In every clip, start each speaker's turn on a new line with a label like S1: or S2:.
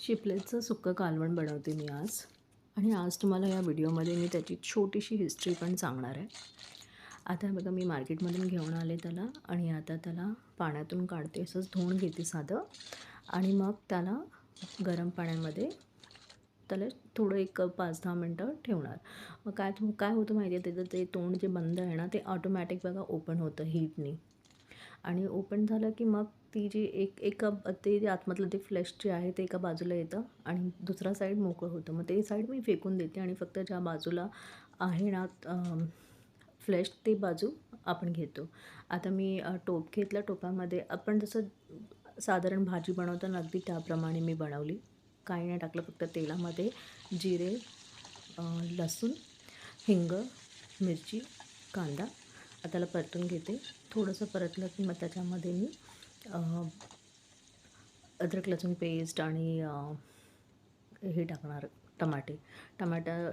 S1: चिपलेचं सुक्कं कालवण बनवते मी आज. आणि आज तुम्हाला या व्हिडिओमध्ये मी त्याची छोटीशी हिस्ट्री पण सांगणार आहे. आता बघा, मी मार्केटमधून घेऊन आले त्याला आणि आता त्याला पाण्यातून काढते, असंच धुवून घेते साधं. आणि मग त्याला गरम पाण्यामध्ये त्याला थोडं एक 5-10 मिनटं ठेवणार. मग काय होतं माहिती आहे, त्याचं ते तोंड जे बंद आहे ना, ते ऑटोमॅटिक बघा ओपन होतं हीटनी. आणि ओपन झालं की मग ती जी एका ते जे आतमधलं ते फ्लेश जे आहे ते एका बाजूला येतं आणि दुसरा साईड मोकळं होतं. मग ते साईड मी फेकून देते आणि फक्त ज्या बाजूला आहे ना फ्लेश, ते बाजू आपण घेतो. आता मी टोप घेतला. टोपामध्ये आपण जसं साधारण भाजी बनवतो ना, अगदी त्याप्रमाणे मी बनवली. काही नाही टाकलं, फक्त तेलामध्ये जिरे, लसूण, हिंग, मिरची, कांदा त्याला परतून घेते. थोडंसं परतलं की मग त्याच्यामध्ये मी अद्रक लसूण पेस्ट आणि हे टाकणार,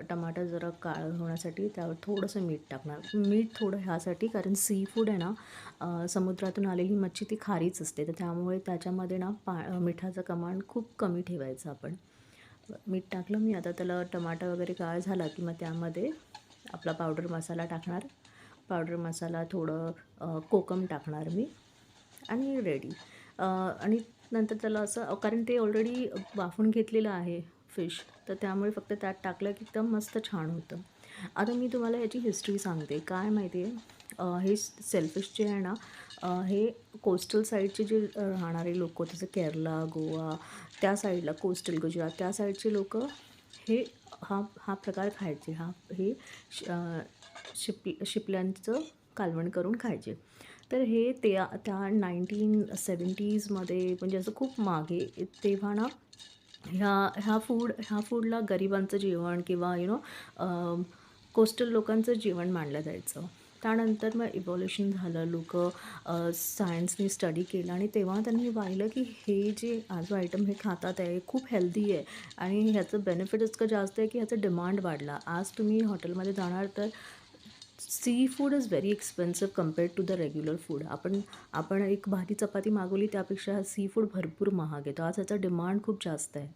S1: टमाटर जरा काळं होण्यासाठी त्यावर थोडंसं मीठ टाकणार. मीठ थोडं ह्यासाठी, कारण सी फूड आहे ना, समुद्रातून आलेली मच्छी ती खारीच असते, तर त्यामुळे त्याच्यामध्ये ना मिठाचं प्रमाण खूप कमी ठेवायचं आपण. मीठ टाकलं मी. आता त्याला टमाटर वगैरे काळा झाला की मग त्यामध्ये आपला पावडर मसाला टाकणार. पावडर मसाला, थोडं कोकम टाकणार मी आणि रेडी. आणि नंतर त्याला असं, कारण ते ऑलरेडी वाफून घेतलेलं आहे फिश, तर त्यामुळे फक्त त्यात टाकलं की एकदम मस्त छान होतं. आता मी तुम्हाला याची हिस्ट्री सांगते. काय माहिती आहे, हे सेलफिश जे आहे ना, हे कोस्टल साईडचे जे राहणारे लोक, जसं केरला, गोवा, त्या साईडला कोस्टल गुजरात त्या साईडचे लोक हे हा प्रकार खायचे. हे शिपल्यांचं कालवण करून खायचे. तर हे त्या 1970मध्ये, म्हणजे असं खूप मागे, तेव्हा ना ह्या फूडला गरिबांचं जेवण किंवा कोस्टल लोकांचं जेवण मानलं जायचं. त्यानंतर मग इव्हॉल्युशन झालं. लोक सायन्सनी स्टडी केलं आणि तेव्हा त्यांनी पाहिलं की हे जे जो आयटम हे खातात आहे खूप हेल्दी आहे आणि ह्याचं बेनिफिट इतकं जास्त आहे की ह्याचं डिमांड वाढला. आज तुम्ही हॉटेलमध्ये जाणार तर seafood is very expensive compared to the regular food. आपण एक भाजी चपाती मागवली त्यापेक्षा सी फूड भरपूर महाग येतो. आज ह्याचा डिमांड खूप जास्त आहे.